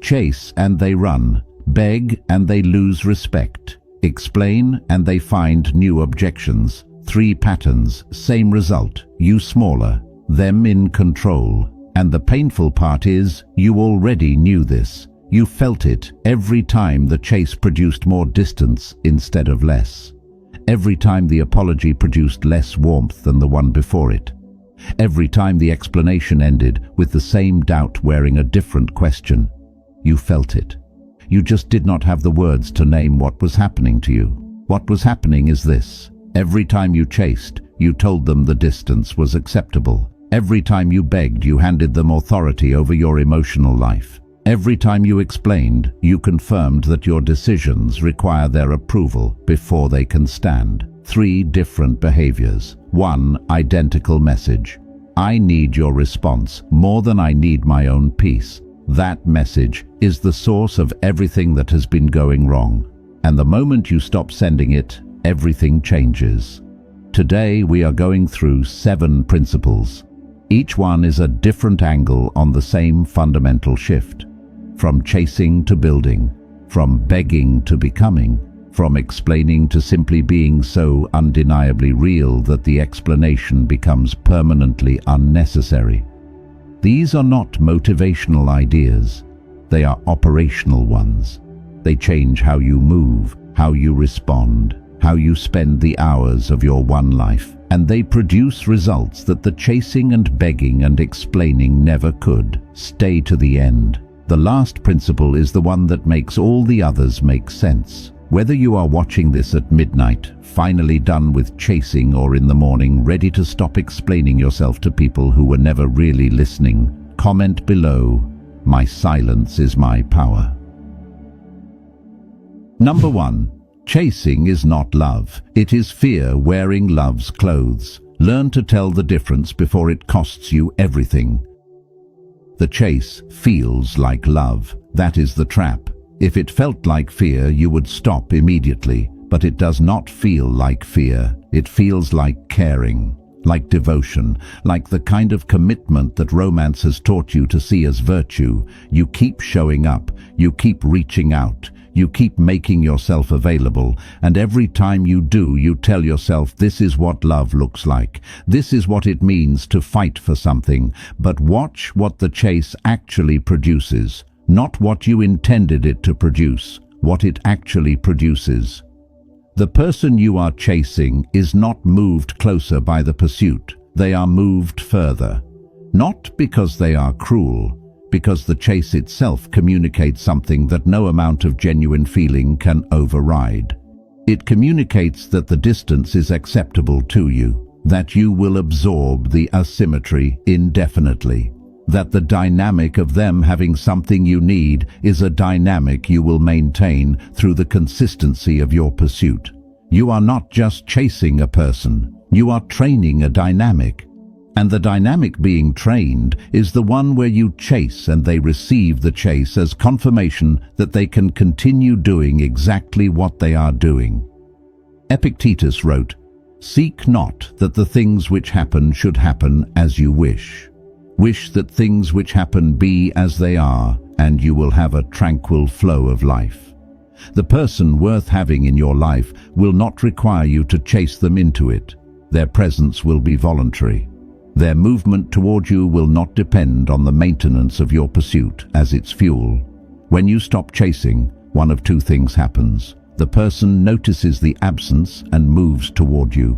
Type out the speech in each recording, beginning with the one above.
Chase and they run, beg and they lose respect, explain and they find new objections. 3 patterns, same result, you smaller, them in control. And the painful part is, you already knew this. You felt it every time the chase produced more distance instead of less. Every time the apology produced less warmth than the one before it. Every time the explanation ended with the same doubt wearing a different question. You felt it. You just did not have the words to name what was happening to you. What was happening is this. Every time you chased, you told them the distance was acceptable. Every time you begged, you handed them authority over your emotional life. Every time you explained, you confirmed that your decisions require their approval before they can stand. 3 different behaviors. 1 identical message. I need your response more than I need my own peace. That message is the source of everything that has been going wrong. And the moment you stop sending it, everything changes. Today we are going through 7 principles. Each one is a different angle on the same fundamental shift. From chasing to building, from begging to becoming, from explaining to simply being so undeniably real that the explanation becomes permanently unnecessary. These are not motivational ideas. They are operational ones. They change how you move, how you respond, how you spend the hours of your one life, and they produce results that the chasing and begging and explaining never could. Stay to the end. The last principle is the one that makes all the others make sense. Whether you are watching this at midnight, finally done with chasing, or in the morning, ready to stop explaining yourself to people who were never really listening, comment below, "My silence is my power." Number 1. Chasing is not love. It is fear wearing love's clothes. Learn to tell the difference before it costs you everything. The chase feels like love. That is the trap. If it felt like fear, you would stop immediately. But it does not feel like fear. It feels like caring, like devotion, like the kind of commitment that romance has taught you to see as virtue. You keep showing up. You keep reaching out. You keep making yourself available, and every time you do, you tell yourself, this is what love looks like. This is what it means to fight for something. But watch what the chase actually produces. Not what you intended it to produce, what it actually produces. The person you are chasing is not moved closer by the pursuit. They are moved further. Not because they are cruel, because the chase itself communicates something that no amount of genuine feeling can override. It communicates that the distance is acceptable to you, that you will absorb the asymmetry indefinitely, that the dynamic of them having something you need is a dynamic you will maintain through the consistency of your pursuit. You are not just chasing a person, you are training a dynamic. And the dynamic being trained is the one where you chase and they receive the chase as confirmation that they can continue doing exactly what they are doing. Epictetus wrote, "Seek not that the things which happen should happen as you wish. Wish that things which happen be as they are, and you will have a tranquil flow of life." The person worth having in your life will not require you to chase them into it. Their presence will be voluntary. Their movement toward you will not depend on the maintenance of your pursuit as its fuel. When you stop chasing, one of 2 things happens. The person notices the absence and moves toward you,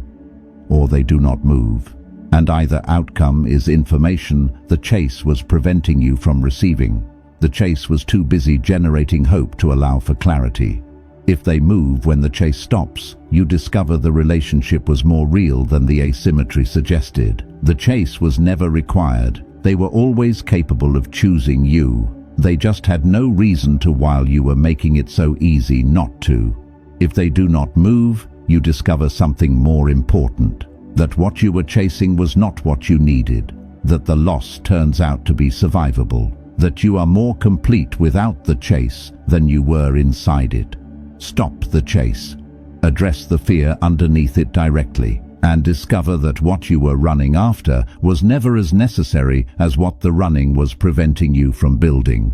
or they do not move. And either outcome is information the chase was preventing you from receiving. The chase was too busy generating hope to allow for clarity. If they move when the chase stops, you discover the relationship was more real than the asymmetry suggested. The chase was never required. They were always capable of choosing you. They just had no reason to while you were making it so easy not to. If they do not move, you discover something more important. That what you were chasing was not what you needed. That the loss turns out to be survivable. That you are more complete without the chase than you were inside it. Stop the chase. Address the fear underneath it directly, and discover that what you were running after was never as necessary as what the running was preventing you from building.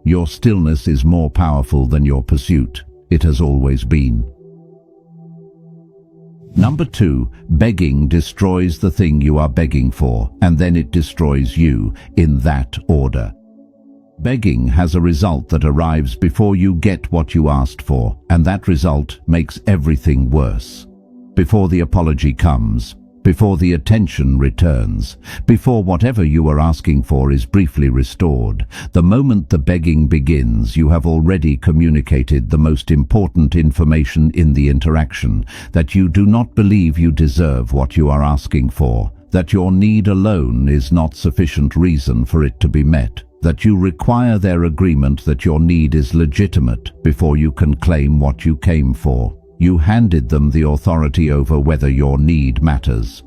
Your stillness is more powerful than your pursuit. It has always been. Number 2, begging destroys the thing you are begging for, and then it destroys you, in that order. Begging has a result that arrives before you get what you asked for, and that result makes everything worse. Before the apology comes, before the attention returns, before whatever you are asking for is briefly restored, the moment the begging begins, you have already communicated the most important information in the interaction, that you do not believe you deserve what you are asking for, that your need alone is not sufficient reason for it to be met, that you require their agreement that your need is legitimate before you can claim what you came for. You handed them the authority over whether your need matters.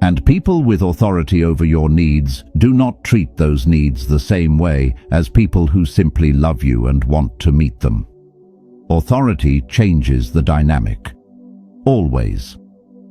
And people with authority over your needs do not treat those needs the same way as people who simply love you and want to meet them. Authority changes the dynamic. Always.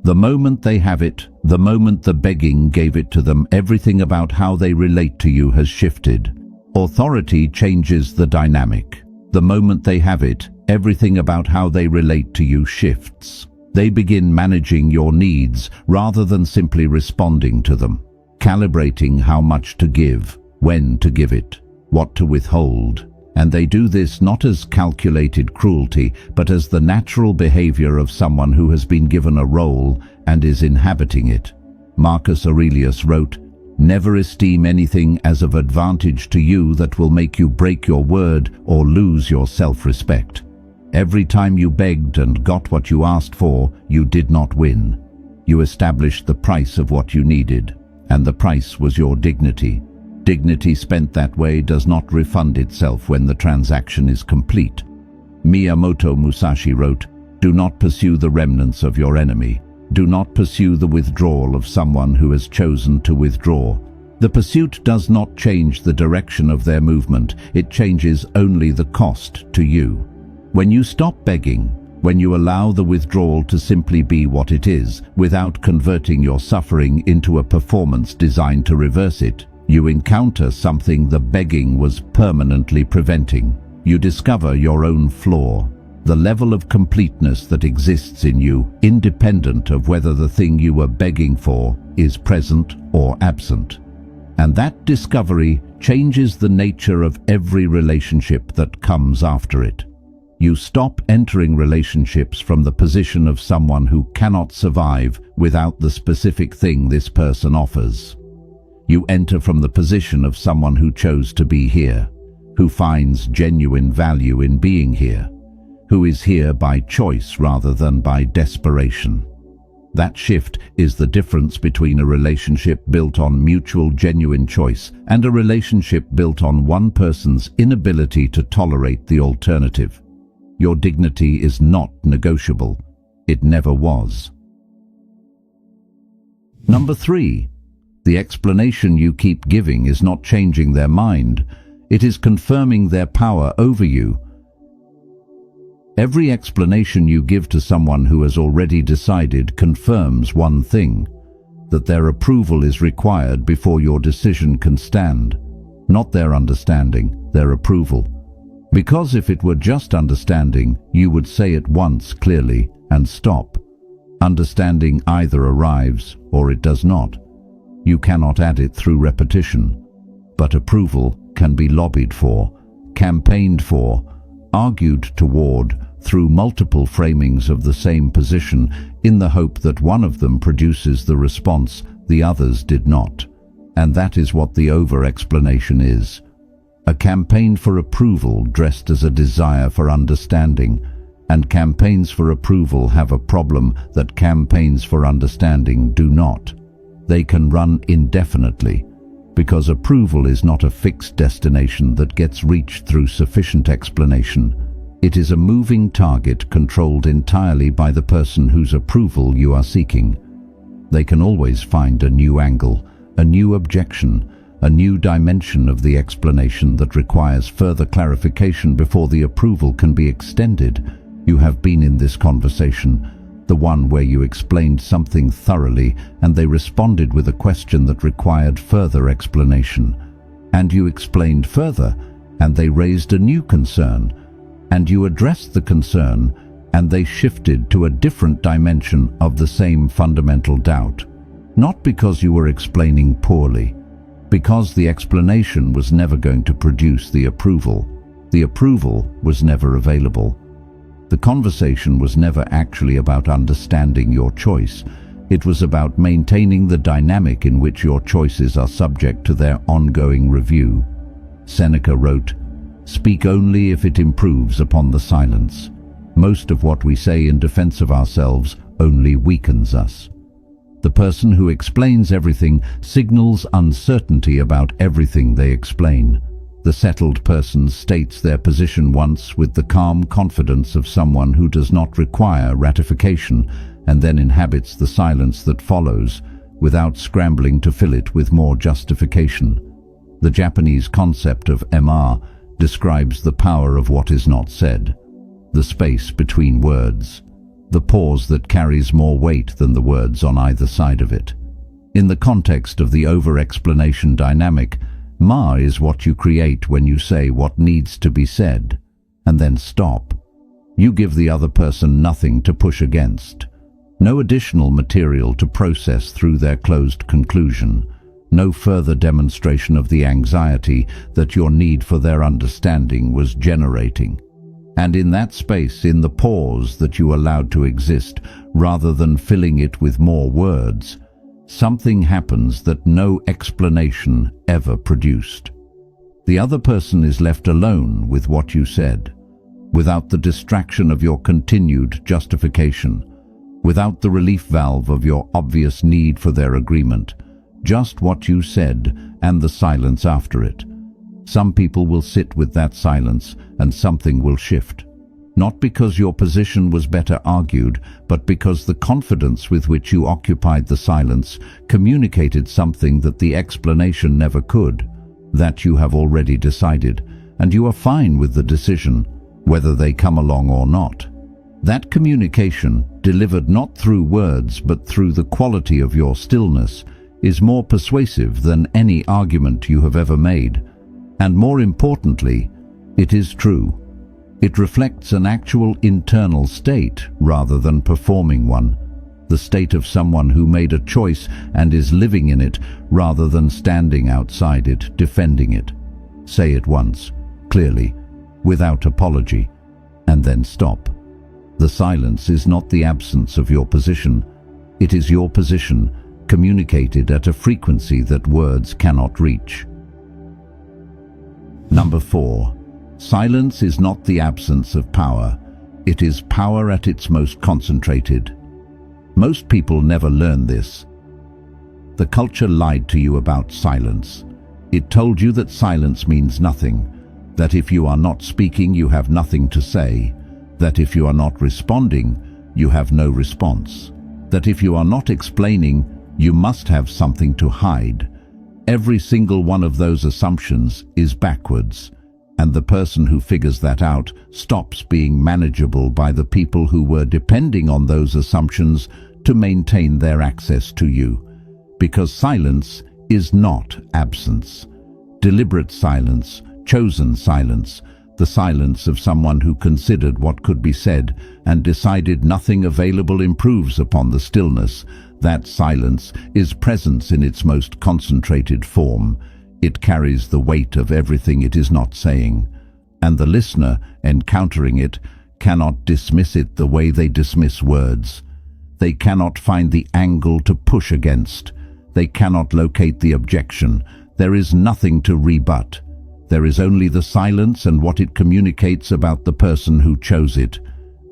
The moment they have it, the moment the begging gave it to them, everything about how they relate to you has shifted. Authority changes the dynamic. The moment they have it, everything about how they relate to you shifts. They begin managing your needs rather than simply responding to them, calibrating how much to give, when to give it, what to withhold. And they do this not as calculated cruelty, but as the natural behavior of someone who has been given a role and is inhabiting it. Marcus Aurelius wrote, "Never esteem anything as of advantage to you that will make you break your word or lose your self-respect. Every time you begged and got what you asked for, you did not win. You established the price of what you needed, and the price was your dignity. Dignity spent that way does not refund itself when the transaction is complete." Miyamoto Musashi wrote, "Do not pursue the remnants of your enemy. Do not pursue the withdrawal of someone who has chosen to withdraw. The pursuit does not change the direction of their movement, it changes only the cost to you. When you stop begging, when you allow the withdrawal to simply be what it is, without converting your suffering into a performance designed to reverse it, you encounter something the begging was permanently preventing. You discover your own flaw, the level of completeness that exists in you, independent of whether the thing you were begging for is present or absent. And that discovery changes the nature of every relationship that comes after it. You stop entering relationships from the position of someone who cannot survive without the specific thing this person offers. You enter from the position of someone who chose to be here, who finds genuine value in being here, who is here by choice rather than by desperation. That shift is the difference between a relationship built on mutual genuine choice and a relationship built on one person's inability to tolerate the alternative. Your dignity is not negotiable. It never was. Number 3. The explanation you keep giving is not changing their mind. It is confirming their power over you. Every explanation you give to someone who has already decided confirms one thing, that their approval is required before your decision can stand. Not their understanding, their approval. Because if it were just understanding, you would say it once clearly and stop. Understanding either arrives or it does not. You cannot add it through repetition. But approval can be lobbied for, campaigned for, argued toward through multiple framings of the same position in the hope that one of them produces the response the others did not. And that is what the over-explanation is. A campaign for approval dressed as a desire for understanding, and campaigns for approval have a problem that campaigns for understanding do not. They can run indefinitely, because approval is not a fixed destination that gets reached through sufficient explanation. It is a moving target controlled entirely by the person whose approval you are seeking. They can always find a new angle, a new objection, a new dimension of the explanation that requires further clarification before the approval can be extended. You have been in this conversation, the one where you explained something thoroughly and they responded with a question that required further explanation. And you explained further, and they raised a new concern, and you addressed the concern, and they shifted to a different dimension of the same fundamental doubt. Not because you were explaining poorly, because the explanation was never going to produce the approval. The approval was never available. The conversation was never actually about understanding your choice. It was about maintaining the dynamic in which your choices are subject to their ongoing review. Seneca wrote, "Speak only if it improves upon the silence. Most of what we say in defense of ourselves only weakens us." The person who explains everything signals uncertainty about everything they explain. The settled person states their position once with the calm confidence of someone who does not require ratification, and then inhabits the silence that follows, without scrambling to fill it with more justification. The Japanese concept of MR describes the power of what is not said, the space between words, the pause that carries more weight than the words on either side of it. In the context of the over-explanation dynamic, Ma is what you create when you say what needs to be said, and then stop. You give the other person nothing to push against, no additional material to process through their closed conclusion, no further demonstration of the anxiety that your need for their understanding was generating. And in that space, in the pause that you allowed to exist, rather than filling it with more words, something happens that no explanation ever produced. The other person is left alone with what you said, without the distraction of your continued justification, without the relief valve of your obvious need for their agreement, just what you said and the silence after it. Some people will sit with that silence and something will shift. Not because your position was better argued, but because the confidence with which you occupied the silence communicated something that the explanation never could, that you have already decided, and you are fine with the decision, whether they come along or not. That communication, delivered not through words but through the quality of your stillness, is more persuasive than any argument you have ever made. And more importantly, it is true. It reflects an actual internal state rather than performing one, the state of someone who made a choice and is living in it rather than standing outside it, defending it. Say it once, clearly, without apology, and then stop. The silence is not the absence of your position. It is your position, communicated at a frequency that words cannot reach. Number 4. Silence is not the absence of power. It is power at its most concentrated. Most people never learn this. The culture lied to you about silence. It told you that silence means nothing, that if you are not speaking, you have nothing to say, that if you are not responding, you have no response, that if you are not explaining, you must have something to hide. Every single one of those assumptions is backwards, and the person who figures that out stops being manageable by the people who were depending on those assumptions to maintain their access to you. Because silence is not absence. Deliberate silence, chosen silence, the silence of someone who considered what could be said and decided nothing available improves upon the stillness. That silence is presence in its most concentrated form. It carries the weight of everything it is not saying, and the listener, encountering it, cannot dismiss it the way they dismiss words. They cannot find the angle to push against. They cannot locate the objection. There is nothing to rebut. There is only the silence and what it communicates about the person who chose it.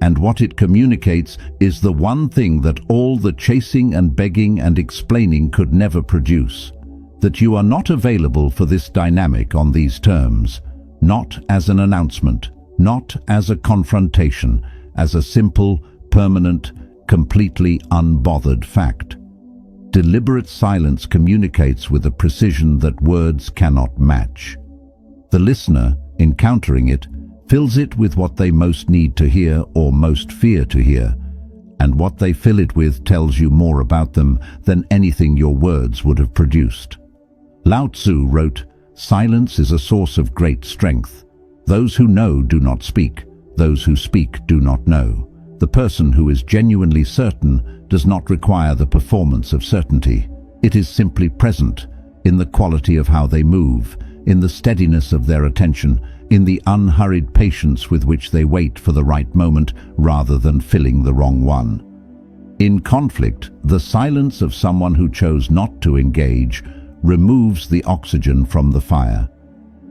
And what it communicates is the one thing that all the chasing and begging and explaining could never produce. That you are not available for this dynamic on these terms, not as an announcement, not as a confrontation, as a simple, permanent, completely unbothered fact. Deliberate silence communicates with a precision that words cannot match. The listener, encountering it, fills it with what they most need to hear or most fear to hear, and what they fill it with tells you more about them than anything your words would have produced. Lao Tzu wrote, Silence is a source of great strength. Those who know do not speak. Those who speak do not know. The person who is genuinely certain does not require the performance of certainty. It is simply present, in the quality of how they move, in the steadiness of their attention, in the unhurried patience with which they wait for the right moment rather than filling the wrong one. In conflict, the silence of someone who chose not to engage removes the oxygen from the fire.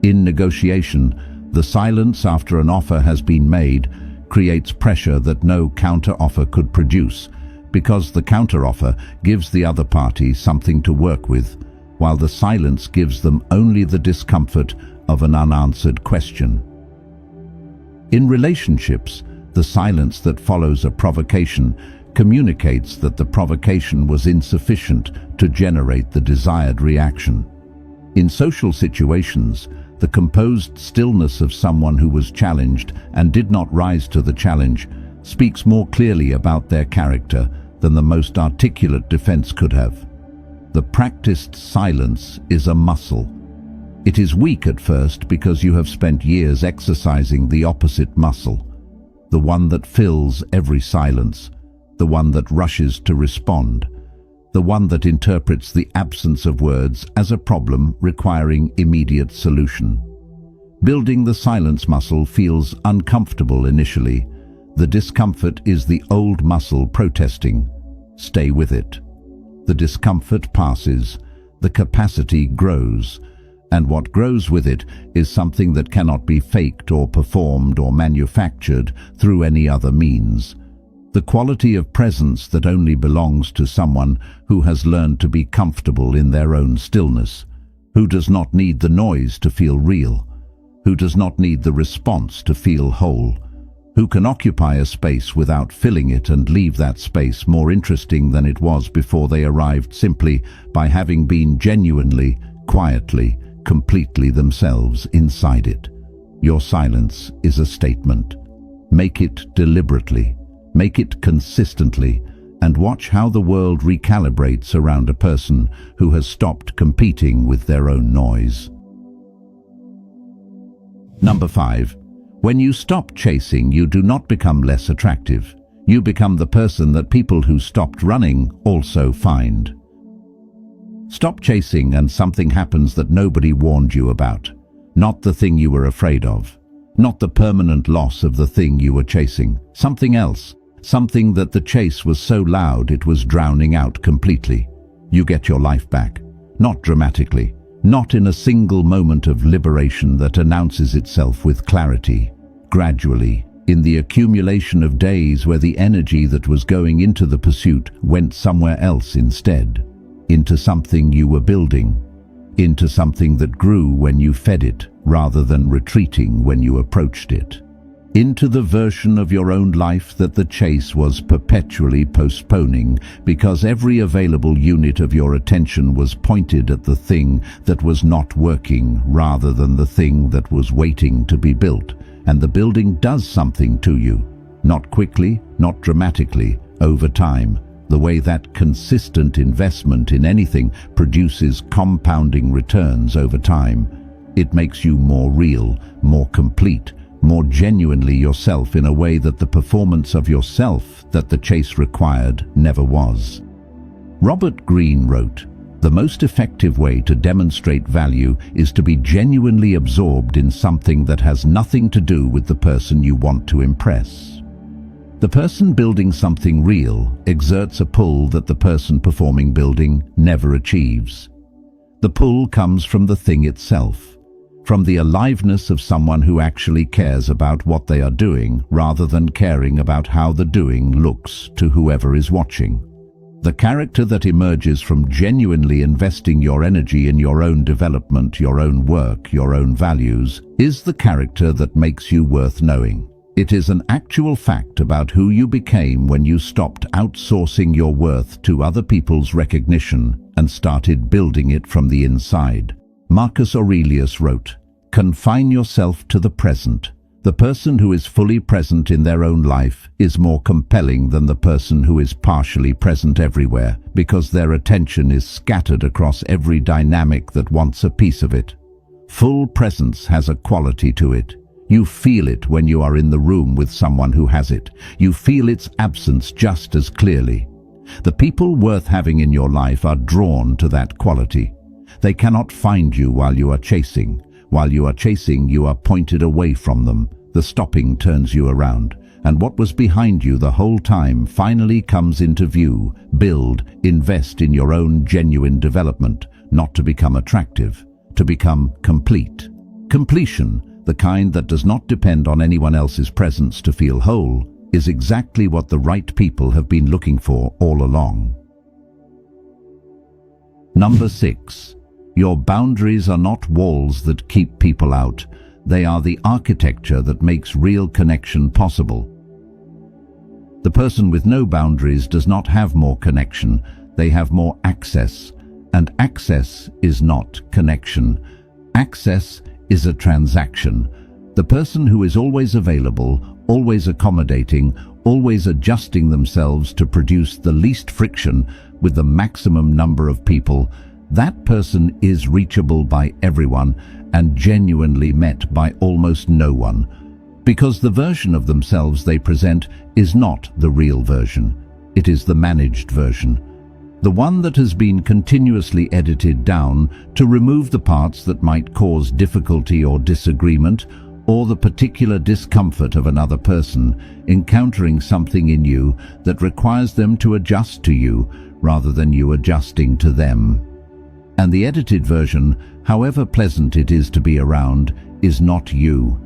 In negotiation, the silence after an offer has been made creates pressure that no counter-offer could produce, because the counter-offer gives the other party something to work with, while the silence gives them only the discomfort of an unanswered question. In relationships, the silence that follows a provocation communicates that the provocation was insufficient to generate the desired reaction. In social situations, the composed stillness of someone who was challenged and did not rise to the challenge speaks more clearly about their character than the most articulate defense could have. The practiced silence is a muscle. It is weak at first because you have spent years exercising the opposite muscle, the one that fills every silence, the one that rushes to respond, the one that interprets the absence of words as a problem requiring immediate solution. Building the silence muscle feels uncomfortable initially. The discomfort is the old muscle protesting. Stay with it. The discomfort passes, the capacity grows, and what grows with it is something that cannot be faked or performed or manufactured through any other means. The quality of presence that only belongs to someone who has learned to be comfortable in their own stillness, who does not need the noise to feel real, who does not need the response to feel whole, who can occupy a space without filling it and leave that space more interesting than it was before they arrived simply by having been genuinely, quietly, completely themselves inside it. Your silence is a statement. Make it deliberately. Make it consistently, and watch how the world recalibrates around a person who has stopped competing with their own noise. Number 5. When you stop chasing, you do not become less attractive. You become the person that people who stopped running also find. Stop chasing and something happens that nobody warned you about. Not the thing you were afraid of. Not the permanent loss of the thing you were chasing. Something else. Something that the chase was so loud it was drowning out completely. You get your life back. Not dramatically. Not in a single moment of liberation that announces itself with clarity. Gradually, in the accumulation of days where the energy that was going into the pursuit went somewhere else instead. Into something you were building. Into something that grew when you fed it, rather than retreating when you approached it. Into the version of your own life that the chase was perpetually postponing, because every available unit of your attention was pointed at the thing that was not working rather than the thing that was waiting to be built. And the building does something to you. Not quickly, not dramatically, over time. The way that consistent investment in anything produces compounding returns over time. It makes you more real, more complete, more genuinely yourself in a way that the performance of yourself that the chase required never was. Robert Greene wrote, "The most effective way to demonstrate value is to be genuinely absorbed in something that has nothing to do with the person you want to impress." The person building something real exerts a pull that the person performing building never achieves. The pull comes from the thing itself, from the aliveness of someone who actually cares about what they are doing rather than caring about how the doing looks to whoever is watching. The character that emerges from genuinely investing your energy in your own development, your own work, your own values, is the character that makes you worth knowing. It is an actual fact about who you became when you stopped outsourcing your worth to other people's recognition and started building it from the inside. Marcus Aurelius wrote, "Confine yourself to the present. The person who is fully present in their own life is more compelling than the person who is partially present everywhere, because their attention is scattered across every dynamic that wants a piece of it." Full presence has a quality to it. You feel it when you are in the room with someone who has it. You feel its absence just as clearly. The people worth having in your life are drawn to that quality. They cannot find you while you are chasing. While you are chasing, you are pointed away from them. The stopping turns you around, and what was behind you the whole time finally comes into view. Build, invest in your own genuine development, not to become attractive, to become complete. Completion, the kind that does not depend on anyone else's presence to feel whole, is exactly what the right people have been looking for all along. Number 6. Your boundaries are not walls that keep people out. They are the architecture that makes real connection possible. The person with no boundaries does not have more connection, they have more access. And access is not connection. Access is a transaction. The person who is always available, always accommodating, always adjusting themselves to produce the least friction with the maximum number of people, that person is reachable by everyone and genuinely met by almost no one, because the version of themselves they present is not the real version. It is the managed version, the one that has been continuously edited down to remove the parts that might cause difficulty or disagreement, or the particular discomfort of another person encountering something in you that requires them to adjust to you rather than you adjusting to them. And the edited version, however pleasant it is to be around, is not you.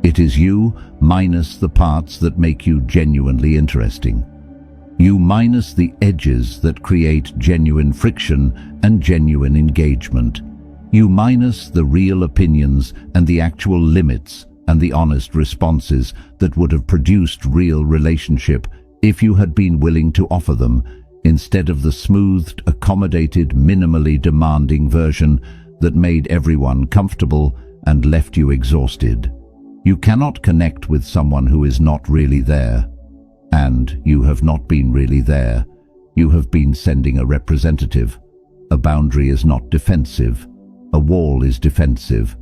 It is you minus the parts that make you genuinely interesting. You minus the edges that create genuine friction and genuine engagement. You minus the real opinions and the actual limits and the honest responses that would have produced real relationship if you had been willing to offer them, instead of the smoothed, accommodated, minimally demanding version that made everyone comfortable and left you exhausted. You cannot connect with someone who is not really there. And you have not been really there. You have been sending a representative. A boundary is not defensive. A wall is defensive.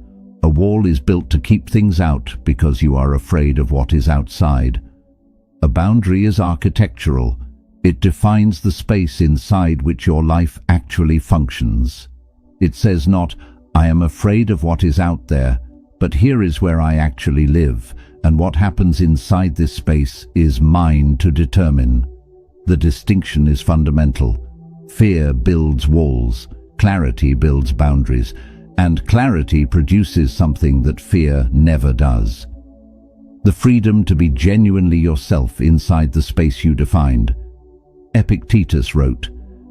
A wall is built to keep things out because you are afraid of what is outside. A boundary is architectural. It defines the space inside which your life actually functions. It says not, I am afraid of what is out there, but here is where I actually live, and what happens inside this space is mine to determine. The distinction is fundamental. Fear builds walls, clarity builds boundaries, and clarity produces something that fear never does. The freedom to be genuinely yourself inside the space you defined. Epictetus wrote,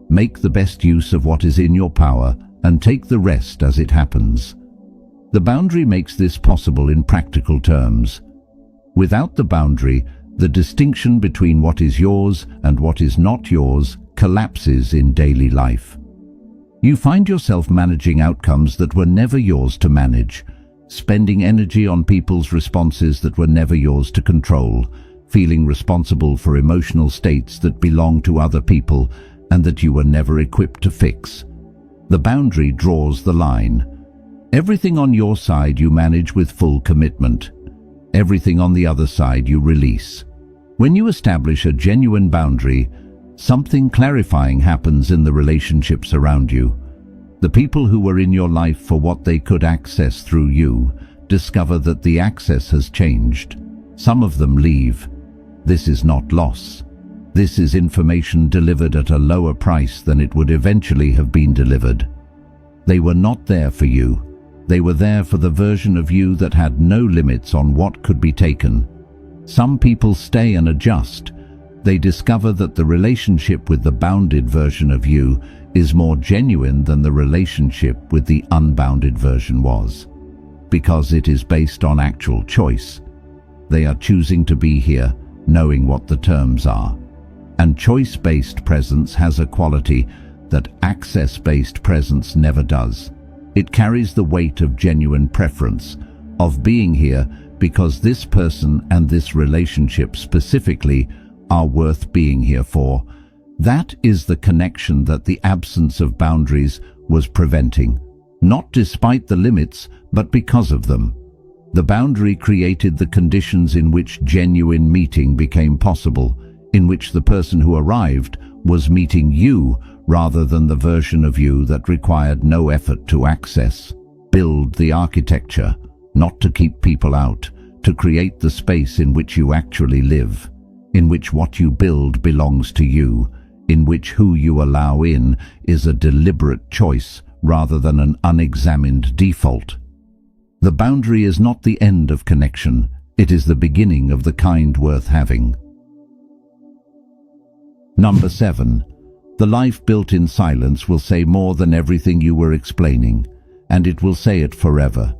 "Make the best use of what is in your power and take the rest as it happens." The boundary makes this possible in practical terms. Without the boundary, the distinction between what is yours and what is not yours collapses in daily life. You find yourself managing outcomes that were never yours to manage, spending energy on people's responses that were never yours to control, feeling responsible for emotional states that belong to other people and that you were never equipped to fix. The boundary draws the line. Everything on your side you manage with full commitment. Everything on the other side you release. When you establish a genuine boundary, something clarifying happens in the relationships around you. The people who were in your life for what they could access through you discover that the access has changed. Some of them leave. This is not loss. This is information delivered at a lower price than it would eventually have been delivered. They were not there for you. They were there for the version of you that had no limits on what could be taken. Some people stay and adjust. They discover that the relationship with the bounded version of you is more genuine than the relationship with the unbounded version was, because it is based on actual choice. They are choosing to be here, knowing what the terms are. And choice-based presence has a quality that access-based presence never does. It carries the weight of genuine preference, of being here because this person and this relationship specifically are worth being here for. That is the connection that the absence of boundaries was preventing. not despite the limits, but because of them. The boundary created the conditions in which genuine meeting became possible, in which the person who arrived was meeting you rather than the version of you that required no effort to access. Build the architecture, not to keep people out, to create the space in which you actually live, in which what you build belongs to you, in which who you allow in is a deliberate choice rather than an unexamined default. The boundary is not the end of connection, it is the beginning of the kind worth having. Number 7. The life built in silence will say more than everything you were explaining, and it will say it forever.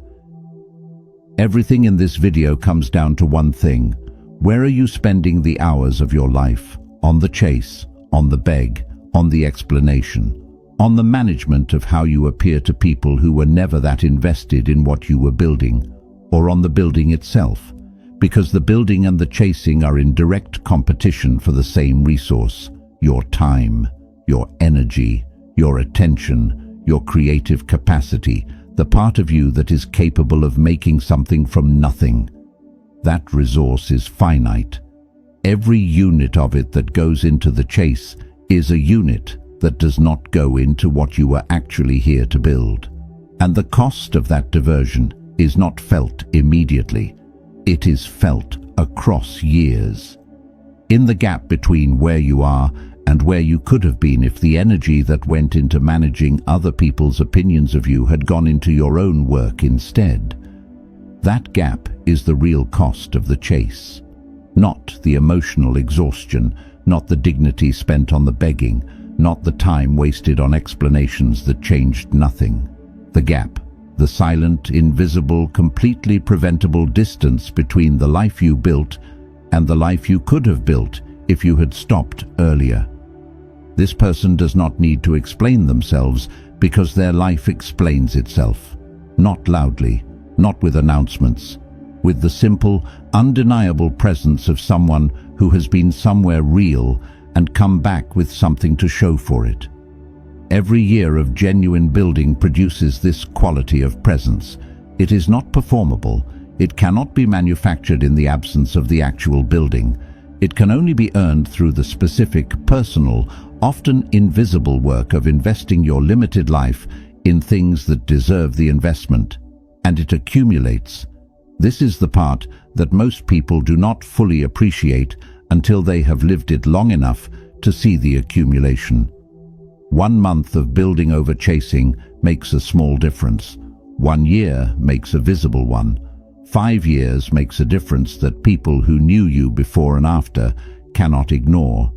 Everything in this video comes down to one thing. Where are you spending the hours of your life? On the chase, on the beg, on the explanation, on the management of how you appear to people who were never that invested in what you were building, or on the building itself, because the building and the chasing are in direct competition for the same resource, your time, your energy, your attention, your creative capacity, the part of you that is capable of making something from nothing. That resource is finite. Every unit of it that goes into the chase is a unit that does not go into what you were actually here to build. And the cost of that diversion is not felt immediately. It is felt across years. In the gap between where you are and where you could have been if the energy that went into managing other people's opinions of you had gone into your own work instead. That gap is the real cost of the chase. Not the emotional exhaustion, not the dignity spent on the begging, not the time wasted on explanations that changed nothing. The gap, the silent, invisible, completely preventable distance between the life you built and the life you could have built if you had stopped earlier. This person does not need to explain themselves because their life explains itself. Not loudly, not with announcements, with the simple, undeniable presence of someone who has been somewhere real and come back with something to show for it. Every year of genuine building produces this quality of presence. It is not performable. It cannot be manufactured in the absence of the actual building. It can only be earned through the specific, personal, often invisible work of investing your limited life in things that deserve the investment. And it accumulates. This is the part that most people do not fully appreciate until they have lived it long enough to see the accumulation. 1 month of building over chasing makes a small difference. 1 year makes a visible one. 5 years makes a difference that people who knew you before and after cannot ignore.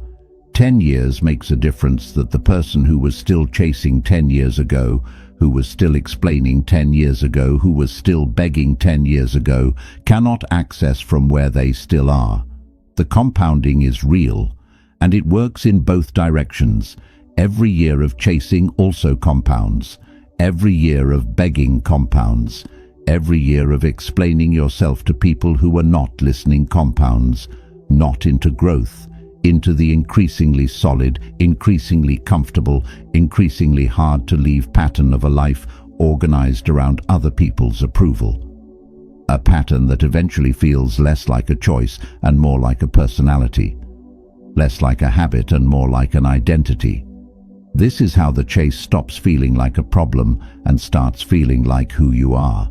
10 years makes a difference that the person who was still chasing 10 years ago, who was still explaining 10 years ago, who was still begging 10 years ago, cannot access from where they still are. The compounding is real, and it works in both directions. Every year of chasing also compounds. Every year of begging compounds. Every year of explaining yourself to people who are not listening compounds, not into growth, into the increasingly solid, increasingly comfortable, increasingly hard to leave pattern of a life organized around other people's approval. A pattern that eventually feels less like a choice and more like a personality, less like a habit and more like an identity. This is how the chase stops feeling like a problem and starts feeling like who you are.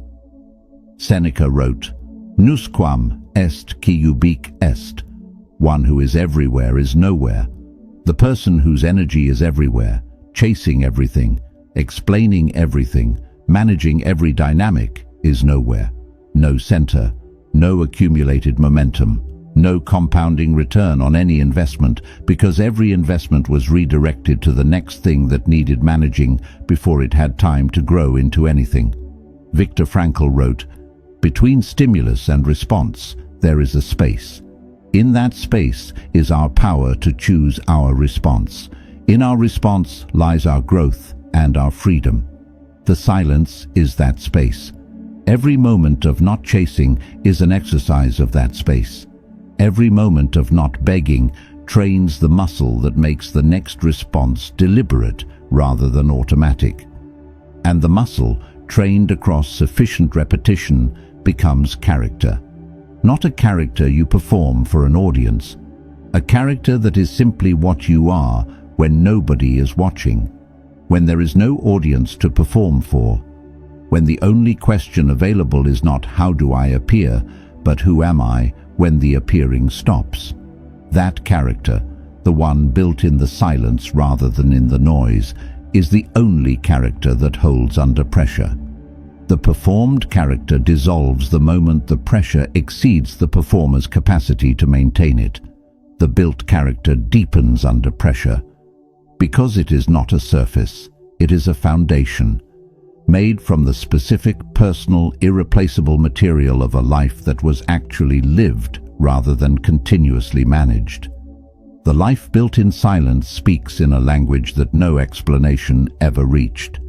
Seneca wrote, "Nusquam est qui ubique est." One who is everywhere is nowhere. The person whose energy is everywhere, chasing everything, explaining everything, managing every dynamic, is nowhere. No center, no accumulated momentum, no compounding return on any investment, because every investment was redirected to the next thing that needed managing before it had time to grow into anything. Viktor Frankl wrote, "Between stimulus and response, there is a space. In that space is our power to choose our response. In our response lies our growth and our freedom. The silence is that space. Every moment of not chasing is an exercise of that space. Every moment of not begging trains the muscle that makes the next response deliberate rather than automatic. and the muscle, trained across sufficient repetition, becomes character. Not a character you perform for an audience. A character that is simply what you are when nobody is watching, when there is no audience to perform for, when the only question available is not how do I appear, but who am I when the appearing stops. That character, the one built in the silence rather than in the noise, is the only character that holds under pressure. The performed character dissolves the moment the pressure exceeds the performer's capacity to maintain it. The built character deepens under pressure. Because it is not a surface, it is a foundation, made from the specific, personal, irreplaceable material of a life that was actually lived rather than continuously managed. The life built in silence speaks in a language that no explanation ever reached.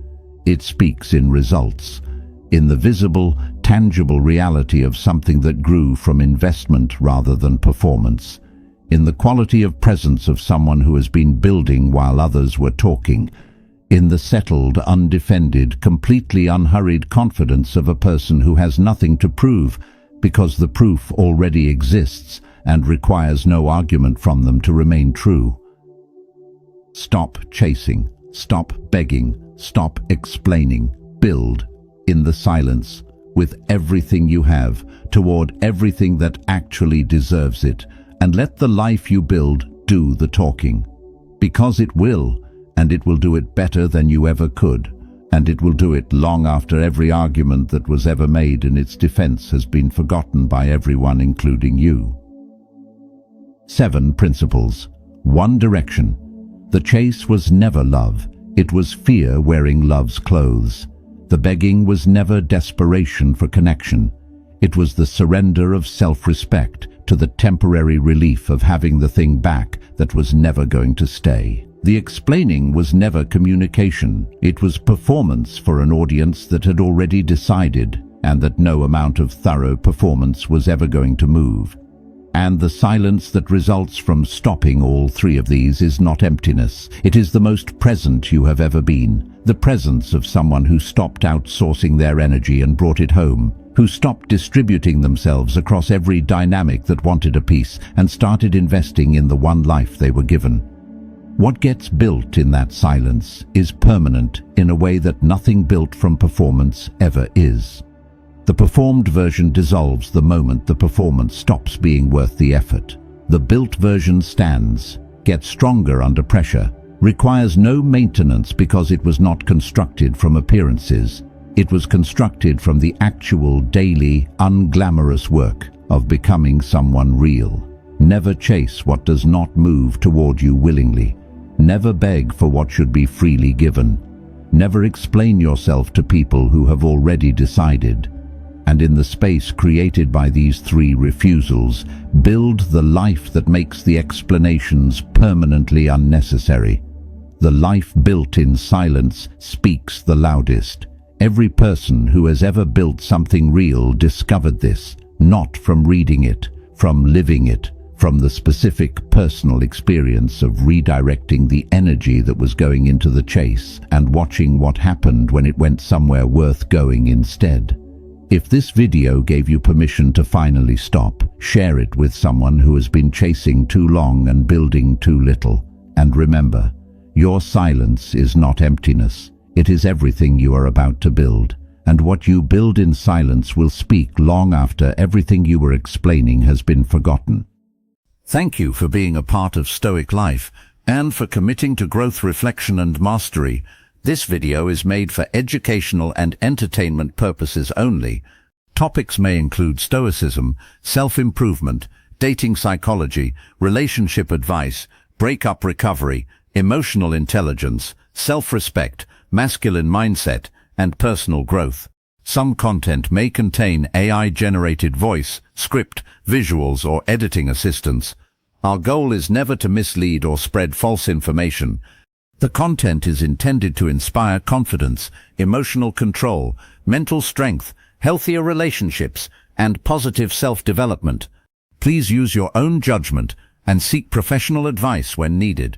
It speaks in results, in the visible, tangible reality of something that grew from investment rather than performance, in the quality of presence of someone who has been building while others were talking, in the settled, undefended, completely unhurried confidence of a person who has nothing to prove because the proof already exists and requires no argument from them to remain true. Stop chasing, stop begging, stop explaining. Build in the silence, with everything you have, toward everything that actually deserves it, and let the life you build do the talking. Because it will, and it will do it better than you ever could, and it will do it long after every argument that was ever made in its defense has been forgotten by everyone, including you. 7 principles. 1 direction. The chase was never love. It was fear wearing love's clothes. The begging was never desperation for connection. It was the surrender of self-respect to the temporary relief of having the thing back that was never going to stay. The explaining was never communication. It was performance for an audience that had already decided, and that no amount of thorough performance was ever going to move. And the silence that results from stopping all 3 of these is not emptiness. It is the most present you have ever been. The presence of someone who stopped outsourcing their energy and brought it home, who stopped distributing themselves across every dynamic that wanted a piece and started investing in the one life they were given. What gets built in that silence is permanent in a way that nothing built from performance ever is. The performed version dissolves the moment the performance stops being worth the effort. The built version stands, gets stronger under pressure, requires no maintenance because it was not constructed from appearances. It was constructed from the actual daily, unglamorous work of becoming someone real. Never chase what does not move toward you willingly. Never beg for what should be freely given. Never explain yourself to people who have already decided. And in the space created by these 3 refusals, build the life that makes the explanations permanently unnecessary. The life built in silence speaks the loudest. Every person who has ever built something real discovered this, not from reading it, from living it, from the specific personal experience of redirecting the energy that was going into the chase and watching what happened when it went somewhere worth going instead. If this video gave you permission to finally stop, share it with someone who has been chasing too long and building too little. And remember, your silence is not emptiness. It is everything you are about to build. And what you build in silence will speak long after everything you were explaining has been forgotten. Thank you for being a part of Stoic Life and for committing to growth, reflection and mastery. This video is made for educational and entertainment purposes only. Topics may include Stoicism, self-improvement, dating psychology, relationship advice, breakup recovery, emotional intelligence, self-respect, masculine mindset, and personal growth. Some content may contain AI-generated voice, script, visuals, or editing assistance. Our goal is never to mislead or spread false information. The content is intended to inspire confidence, emotional control, mental strength, healthier relationships, and positive self-development. Please use your own judgment and seek professional advice when needed.